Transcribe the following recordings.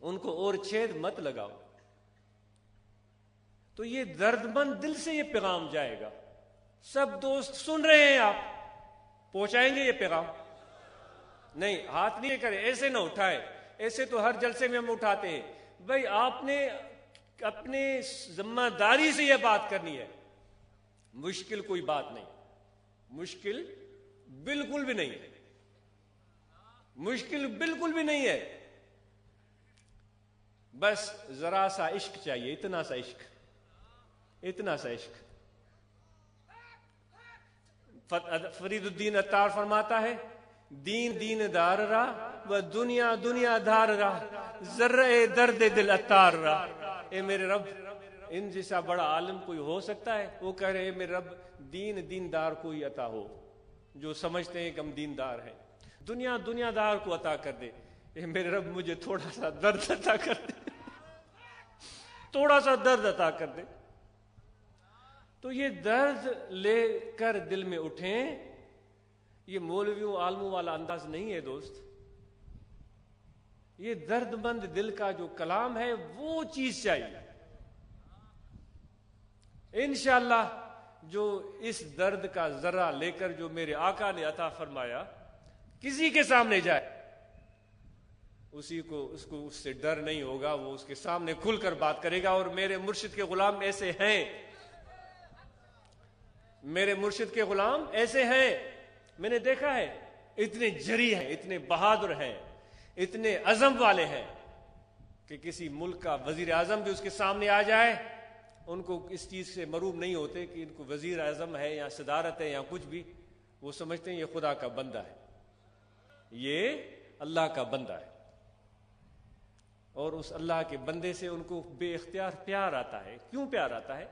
ان کو اور چھید مت لگاؤ. تو یہ درد مند دل سے یہ پیغام جائے گا. سب دوست سن رہے ہیں، آپ پہنچائیں گے یہ پیغام؟ نہیں، ہاتھ نہیں کرے، ایسے نہ اٹھائے. ایسے تو ہر جلسے میں ہم اٹھاتے ہیں. بھائی آپ نے اپنے ذمہ داری سے یہ بات کرنی ہے. مشکل کوئی بات نہیں، مشکل بالکل بھی نہیں ہے، مشکل بالکل بھی نہیں ہے. بس ذرا سا عشق چاہیے، اتنا سا عشق، اتنا سا عشق. فرید الدین عطار فرماتا ہے، دین دین دار را و دنیا دنیا دار را، ذرہ درد دل عطار را. اے میرے رب، ان جیسا بڑا عالم کوئی ہو سکتا ہے؟ وہ کہہ رہے ہیں میرے رب دین دیندار کوئی عطا ہو، جو سمجھتے ہیں کہ ہم دیندار ہیں. دنیا دنیا دار کو عطا کر دے. اے میرے رب مجھے تھوڑا سا درد عطا کر دے، تھوڑا سا درد عطا کر دے. تو یہ درد لے کر دل میں اٹھیں. یہ مولویوں عالموں والا انداز نہیں ہے دوست. یہ درد مند دل کا جو کلام ہے وہ چیز چاہیے. انشاءاللہ جو اس درد کا ذرہ لے کر جو میرے آقا نے عطا فرمایا کسی کے سامنے جائے، اس کو اس سے ڈر نہیں ہوگا. وہ اس کے سامنے کھل کر بات کرے گا. اور میرے مرشد کے غلام ایسے ہیں، میرے مرشد کے غلام ایسے ہیں، میں نے دیکھا ہے. اتنے جری ہیں، اتنے بہادر ہیں، اتنے عزم والے ہیں کہ کسی ملک کا وزیر اعظم بھی اس کے سامنے آ جائے، ان کو اس چیز سے مروب نہیں ہوتے کہ ان کو وزیر اعظم ہے یا صدارت ہے یا کچھ بھی. وہ سمجھتے ہیں یہ خدا کا بندہ ہے، یہ اللہ کا بندہ ہے. اور اس اللہ کے بندے سے ان کو بے اختیار پیار آتا ہے. کیوں پیار آتا ہے؟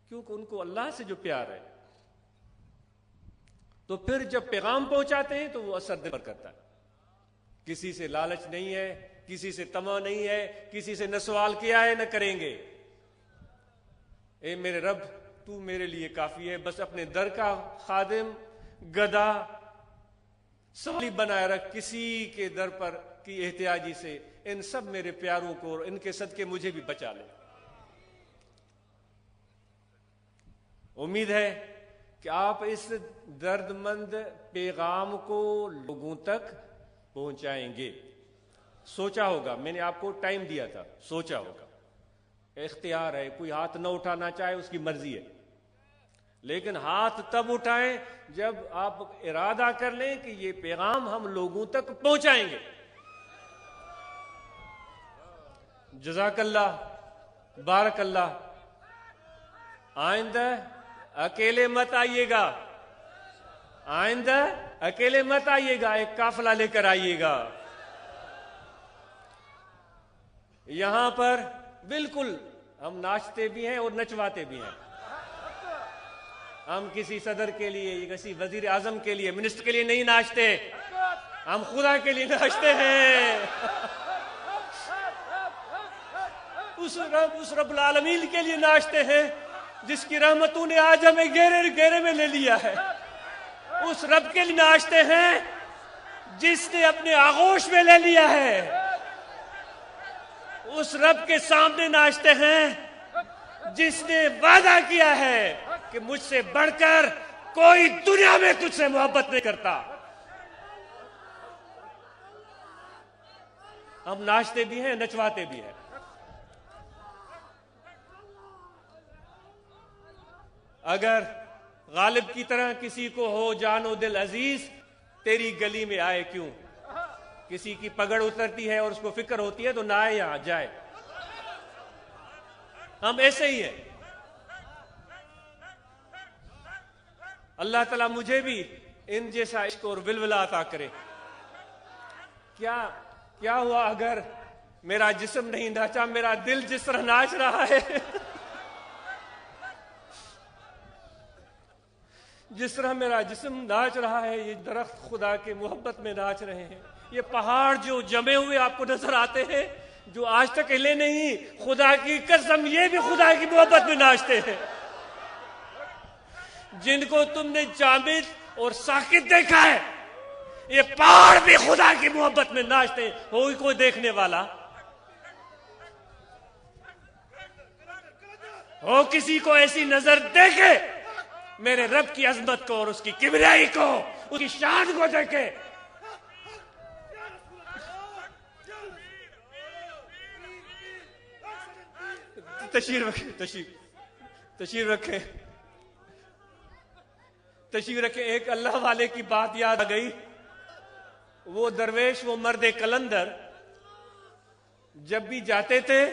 کیونکہ ان کو اللہ سے جو پیار ہے. تو پھر جب پیغام پہنچاتے ہیں تو وہ اثر دل پر کرتا ہے. کسی سے لالچ نہیں ہے، کسی سے طمع نہیں ہے، کسی سے نہ سوال کیا ہے نہ کریں گے. اے میرے رب تو میرے لیے کافی ہے. بس اپنے در کا خادم، گدا، سوالی بنائے رکھ. کسی کے در پر کی احتیاجی سے ان سب میرے پیاروں کو اور ان کے صدقے مجھے بھی بچا لے. امید ہے کہ آپ اس درد مند پیغام کو لوگوں تک پہنچائیں گے. سوچا ہوگا، میں نے آپ کو ٹائم دیا تھا، سوچا ہوگا. اختیار ہے، کوئی ہاتھ نہ اٹھانا چاہے اس کی مرضی ہے، لیکن ہاتھ تب اٹھائیں جب آپ ارادہ کر لیں کہ یہ پیغام ہم لوگوں تک پہنچائیں گے. جزاک اللہ، بارک اللہ. آئندہ اکیلے مت آئیے گا، آئندہ اکیلے مت آئیے گا، ایک قافلہ لے کر آئیے گا. یہاں پر بالکل ہم ناچتے بھی ہیں اور نچواتے بھی ہیں. ہم کسی صدر کے لیے، کسی وزیر اعظم کے لیے، منسٹر کے لیے نہیں ناچتے، ہم خدا کے لیے ناچتے ہیں. اس رب العالمین کے لیے ناچتے ہیں جس کی رحمتوں نے آج ہمیں گھیرے میں لے لیا ہے. اس رب کے لیے ناچتے ہیں جس نے اپنے آغوش میں لے لیا ہے. اس رب کے سامنے ناچتے ہیں جس نے وعدہ کیا ہے کہ مجھ سے بڑھ کر کوئی دنیا میں تجھ سے محبت نہیں کرتا. ہم ناچتے بھی ہیں، نچواتے بھی ہیں. اگر غالب کی طرح کسی کو ہو جان و دل عزیز، تیری گلی میں آئے کیوں. کسی کی پگڑ اترتی ہے اور اس کو فکر ہوتی ہے تو نہ آئے، یہاں جائے. ہم ایسے ہی ہیں. اللہ تعالیٰ مجھے بھی ان جیسا عشق اور ولولہ عطا کرے. کیا ہوا اگر میرا جسم نہیں ناچا، میرا دل جس طرح ناچ رہا ہے، جس طرح میرا جسم ناچ رہا ہے، یہ درخت خدا کے محبت میں ناچ رہے ہیں. یہ پہاڑ جو جمے ہوئے آپ کو نظر آتے ہیں، جو آج تک ہلے نہیں، خدا کی قسم یہ بھی خدا کی محبت میں ناچتے ہیں. جن کو تم نے جامد اور ساکت دیکھا ہے، یہ پہاڑ بھی خدا کی محبت میں ناچتے ہیں. کوئی دیکھنے والا ہو کسی کو ایسی نظر دیکھے میرے رب کی عظمت کو اور اس کی کبریائی کو، اس کی شان کو دیکھے، تشریف رکھے ایک اللہ والے کی بات یاد آ گئی. وہ درویش، وہ مرد کلندر جب بھی جاتے تھے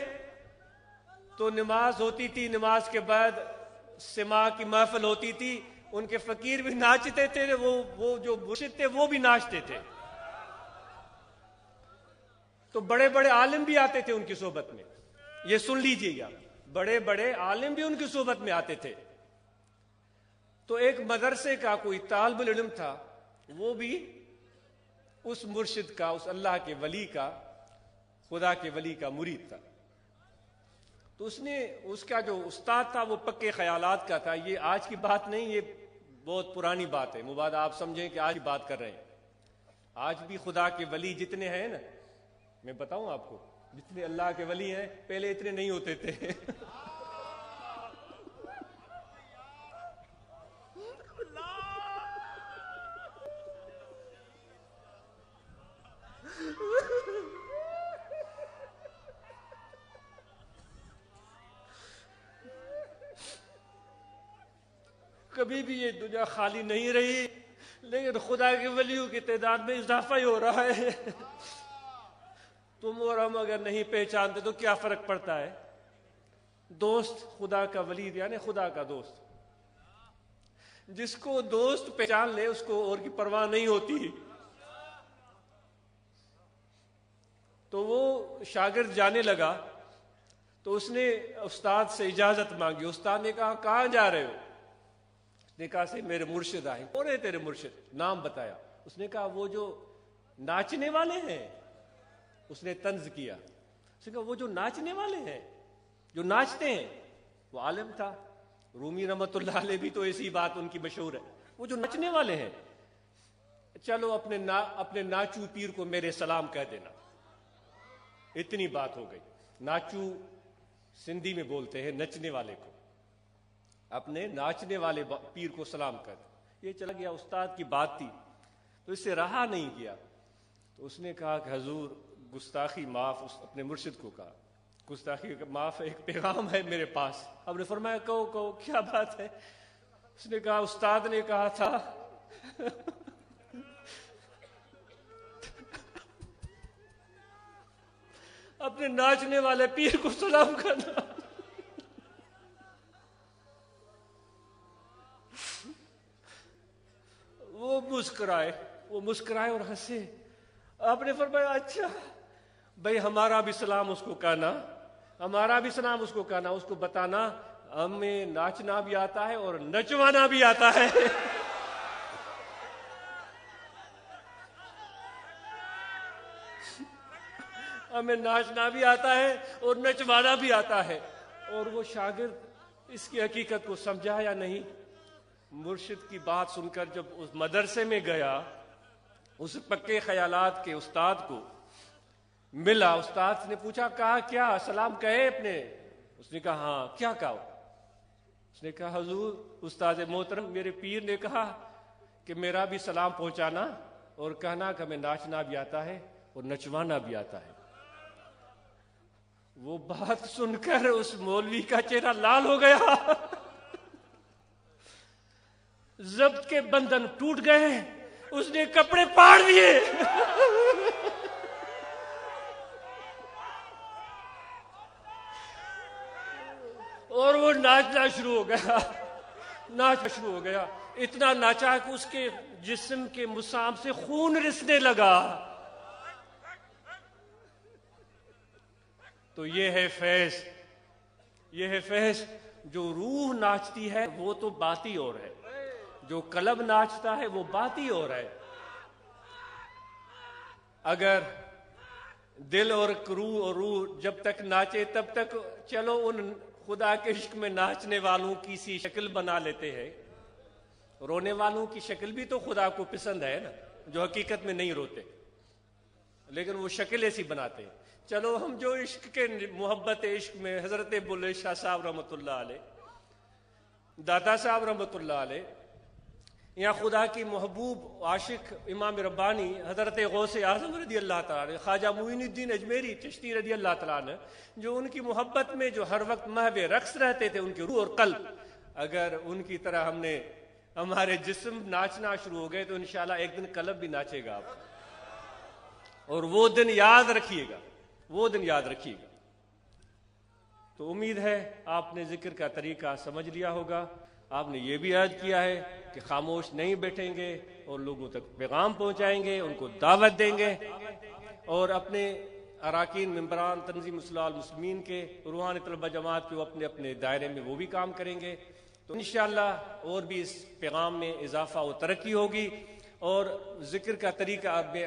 تو نماز ہوتی تھی، نماز کے بعد سماع کی محفل ہوتی تھی، ان کے فقیر بھی ناچتے تھے، وہ جو مرشد تھے وہ بھی ناچتے تھے. تو بڑے بڑے عالم بھی آتے تھے ان کی صحبت میں. یہ سن لیجئے گا، بڑے بڑے عالم بھی ان کی صحبت میں آتے تھے. تو ایک مدرسے کا کوئی طالب العلم تھا، وہ بھی اس مرشد کا، اس اللہ کے ولی کا، خدا کے ولی کا مرید تھا. تو اس کا جو استاد تھا وہ پکے خیالات کا تھا. یہ آج کی بات نہیں، یہ بہت پرانی بات ہے. مبادا آپ سمجھیں کہ آج کی بات کر رہے ہیں. آج بھی خدا کے ولی جتنے ہیں نا، میں بتاؤں آپ کو، جتنے اللہ کے ولی ہیں پہلے اتنے نہیں ہوتے تھے. کبھی بھی یہ دنیا خالی نہیں رہی، لیکن خدا کے ولیوں کی تعداد میں اضافہ ہی ہو رہا ہے. تم اور ہم اگر نہیں پہچانتے تو کیا فرق پڑتا ہے؟ دوست خدا کا ولی یعنی خدا کا دوست. جس کو دوست پہچان لے اس کو اور کی پرواہ نہیں ہوتی. تو وہ شاگرد جانے لگا تو اس نے استاد سے اجازت مانگی. استاد نے کہا کہاں جا رہے ہو؟ اس نے کہا سے میرے مرشد آئے. کون ہے تیرے مرشد؟ نام بتایا. اس نے کہا وہ جو ناچنے والے ہیں. اس نے طنز کیا. اس نے کہا وہ جو ناچنے والے ہیں، جو ناچتے ہیں. وہ عالم تھا، رومی رحمت اللہ علیہ بھی تو ایسی بات ان کی مشہور ہے. وہ جو ناچنے والے ہیں، چلو اپنے ناچو پیر کو میرے سلام کہہ دینا. اتنی بات ہو گئی. ناچو سندھی میں بولتے ہیں نچنے والے کو. اپنے ناچنے والے پیر کو سلام کر دے. یہ چلا گیا. استاد کی بات تھی تو اس سے رہا نہیں گیا. تو اس نے کہا کہ حضور گستاخی معاف. اپنے مرشد کو کہا گستاخی معاف، ایک پیغام ہے میرے پاس. اب نے فرمایا کہو کیا بات ہے؟ اس نے کہا استاد نے کہا تھا اپنے ناچنے والے پیر کو سلام کرنا. وہ مسکرائے اور ہنسے. آپ نے فرمایا اچھا بھائی ہمارا بھی سلام اس کو کہنا، اس کو بتانا ہمیں ناچنا بھی آتا ہے اور نچوانا بھی آتا ہے. ہمیں ناچنا بھی آتا ہے اور نچوانا بھی آتا ہے. اور وہ شاگرد اس کی حقیقت کو سمجھا یا نہیں. مرشد کی بات سن کر جب اس مدرسے میں گیا، اس پکے خیالات کے استاد کو ملا. استاد نے پوچھا کہا کیا سلام کہے اپنے؟ اس نے کہا ہاں. کیا کہا؟ اس نے کہا حضور استاد محترم میرے پیر نے کہا کہ میرا بھی سلام پہنچانا اور کہنا کہ ہمیں ناچنا بھی آتا ہے اور نچوانا بھی آتا ہے. وہ بات سن کر اس مولوی کا چہرہ لال ہو گیا. ضبط کے بندھن ٹوٹ گئے. اس نے کپڑے پاڑ دیے. اور وہ ناچنا شروع ہو گیا. اتنا ناچا کہ اس کے جسم کے مسام سے خون رسنے لگا. تو یہ ہے فیض. جو روح ناچتی ہے وہ تو بات ہی اور ہے، جو قلب ناچتا ہے وہ بات ہی اور ہے. اگر دل اور روح جب تک ناچے تب تک چلو ان خدا کے عشق میں ناچنے والوں کی سی شکل بنا لیتے ہیں. رونے والوں کی شکل بھی تو خدا کو پسند ہے نا، جو حقیقت میں نہیں روتے. لیکن وہ شکل ایسی بناتے ہیں. چلو ہم جو عشق کے محبت عشق میں حضرت بلے شاہ صاحب رحمۃ اللہ علیہ، داتا صاحب رحمۃ اللہ علیہ، یا خدا کی محبوب عاشق امام ربانی حضرت غوث اعظم رضی اللہ تعالیٰ عنہ، خواجہ معین الدین اجمیری چشتی رضی اللہ تعالیٰ عنہ، جو ان کی محبت میں جو ہر وقت محو رقص رہتے تھے، ان کی روح اور قلب، اگر ان کی طرح ہم نے ہمارے جسم ناچنا شروع ہو گئے تو انشاءاللہ ایک دن قلب بھی ناچے گا آپ، اور وہ دن یاد رکھیے گا، وہ دن یاد رکھیے گا. تو امید ہے آپ نے ذکر کا طریقہ سمجھ لیا ہوگا. آپ نے یہ بھی عہد کیا ہے کہ خاموش نہیں بیٹھیں گے اور لوگوں تک پیغام پہنچائیں گے، ان کو دعوت دیں گے، اور اپنے اراکین ممبران تنظیم اصلاح المسلمین کے روحانی طلبہ جماعت کے وہ اپنے اپنے دائرے میں وہ بھی کام کریں گے. تو انشاءاللہ اور بھی اس پیغام میں اضافہ و ترقی ہوگی. اور ذکر کا طریقہ میں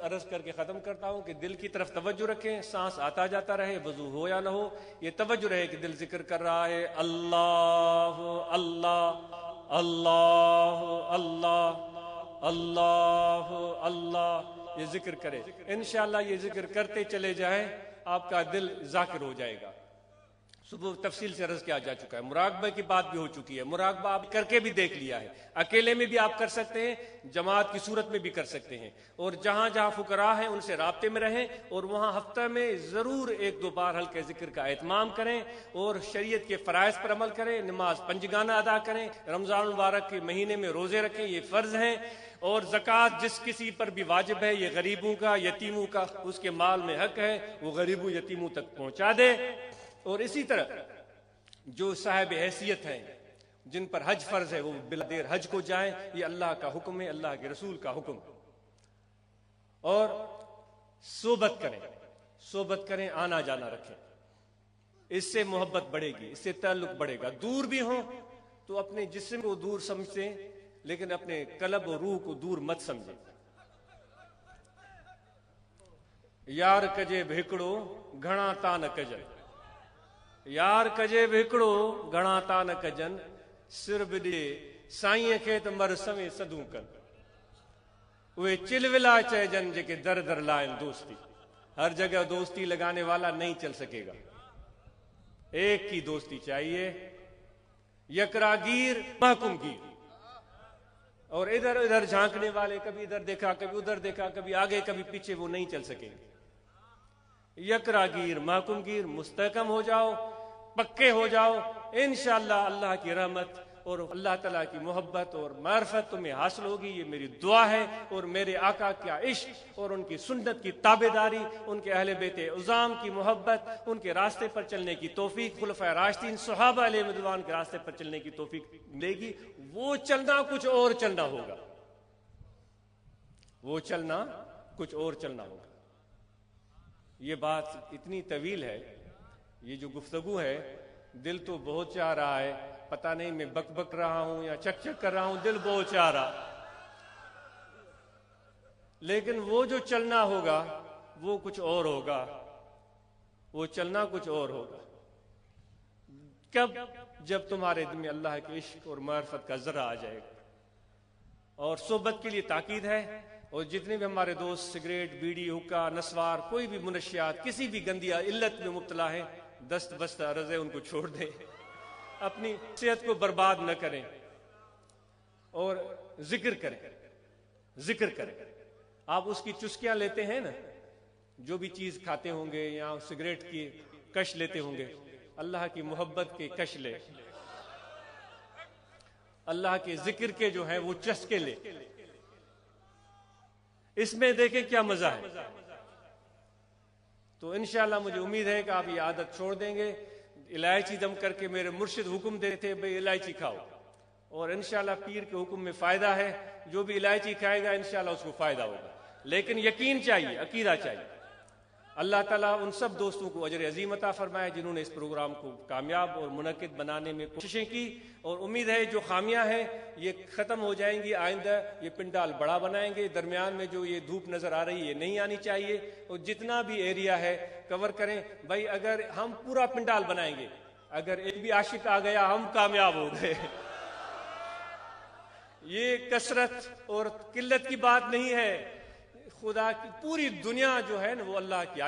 عرض کر کے ختم کرتا ہوں کہ دل کی طرف توجہ رکھیں، سانس آتا جاتا رہے، وضو ہو یا نہ ہو، یہ توجہ رہے کہ دل ذکر کر رہا ہے اللہ اللہ اللہ اللہ اللہ اللہ، یہ ذکر کرے. انشاءاللہ یہ ذکر کرتے چلے جائیں، آپ کا دل ذاکر ہو جائے گا. صبح تفصیل سے عرض کیا جا چکا ہے، مراقبہ کی بات بھی ہو چکی ہے، مراقبہ آپ کر کے بھی دیکھ لیا ہے، اکیلے میں بھی آپ کر سکتے ہیں، جماعت کی صورت میں بھی کر سکتے ہیں. اور جہاں جہاں فقراء ہیں ان سے رابطے میں رہیں، اور وہاں ہفتہ میں ضرور ایک دو بار ہلکے ذکر کا اہتمام کریں، اور شریعت کے فرائض پر عمل کریں، نماز پنجگانہ ادا کریں، رمضان المبارک کے مہینے میں روزے رکھیں، یہ فرض ہیں. اور زکوٰۃ جس کسی پر بھی واجب ہے، یہ غریبوں کا یتیموں کا اس کے مال میں حق ہے، وہ غریبوں یتیموں تک پہنچا دے. اور اسی طرح جو صاحب حیثیت ہیں، جن پر حج فرض ہے، وہ بلا دیر حج کو جائیں، یہ اللہ کا حکم ہے، اللہ کے رسول کا حکم. اور صحبت کریں، آنا جانا رکھیں، اس سے محبت بڑھے گی، اس سے تعلق بڑھے گا. دور بھی ہوں تو اپنے جسم کو دور سمجھیں، لیکن اپنے قلب و روح کو دور مت سمجھیں. یار کجے بھکڑو گھنا تا نہ کجن، یار کجے بھکڑو گھنا تا نہ کجن، سر بڈے سائیں کے تو مر سویں سدوں کن. وہ چل ولا چہجن جے کے در در لائن دوستی. ہر جگہ دوستی لگانے والا نہیں چل سکے گا، ایک کی دوستی چاہیے، یکراگیر محکم گیر. اور ادھر ادھر جھانکنے والے، کبھی ادھر دیکھا کبھی ادھر دیکھا، کبھی آگے کبھی پیچھے، وہ نہیں چل سکیں گے. یکراگیر محکم گیر، مستحکم ہو جاؤ، پکے ہو جاؤ. انشاءاللہ اللہ کی رحمت اور اللہ تعالیٰ کی محبت اور معرفت تمہیں حاصل ہوگی. یہ میری دعا ہے. اور میرے آقا کا عشق اور ان کی سنت کی تابعداری، ان کے اہل بیت عظام کی محبت، ان کے راستے پر چلنے کی توفیق، خلفائے راشدین صحابہ علیہ رضوان کے راستے پر چلنے کی توفیق ملے گی. وہ چلنا کچھ اور چلنا ہوگا، وہ چلنا کچھ اور چلنا ہوگا. یہ بات اتنی طویل ہے، یہ جو گفتگو ہے، دل تو بہت چاہ رہا ہے، پتہ نہیں میں بک بک رہا ہوں یا چک چک کر رہا ہوں، دل بہت چاہ رہا، لیکن وہ جو چلنا ہوگا وہ کچھ اور ہوگا، وہ چلنا کچھ اور ہوگا. کب؟ جب تمہارے دل میں اللہ کے عشق اور معرفت کا ذرہ آ جائے گا. اور صحبت کے لیے تاکید ہے. اور جتنے بھی ہمارے دوست سگریٹ، بیڑی، حکا، نسوار، کوئی بھی منشیات، کسی بھی گندی علت میں مبتلا ہیں، دست بست عرض ہے ان کو چھوڑ دیں، اپنی صحت کو برباد نہ کریں، اور ذکر کریں. ذکر کریں. آپ اس کی چسکیاں لیتے ہیں نا، جو بھی چیز کھاتے ہوں گے یا سگریٹ کی کش لیتے ہوں گے، اللہ کی محبت کے کش لے، اللہ کے ذکر کے جو ہیں وہ چسکے لے. اس میں دیکھیں کیا مزہ ہے. تو انشاءاللہ مجھے امید ہے کہ آپ یہ عادت چھوڑ دیں گے. الائچی دم کر کے میرے مرشد حکم دیتے تھے بھئی الائچی کھاؤ، اور انشاءاللہ پیر کے حکم میں فائدہ ہے. جو بھی الائچی کھائے گا انشاءاللہ اس کو فائدہ ہوگا، لیکن یقین چاہیے، عقیدہ چاہیے. اللہ تعالیٰ ان سب دوستوں کو اجر عظیم عطا فرمائے جنہوں نے اس پروگرام کو کامیاب اور منعقد بنانے میں کوششیں کی. اور امید ہے جو خامیاں ہیں یہ ختم ہو جائیں گی. آئندہ یہ پنڈال بڑا بنائیں گے. درمیان میں جو یہ دھوپ نظر آ رہی ہے یہ نہیں آنی چاہیے. اور جتنا بھی ایریا ہے کور کریں. بھائی اگر ہم پورا پنڈال بنائیں گے، اگر ایک بھی عاشق آ گیا ہم کامیاب ہو گئے. یہ کثرت اور قلت کی بات نہیں ہے. خدا کی پوری دنیا جو ہے نا وہ اللہ کی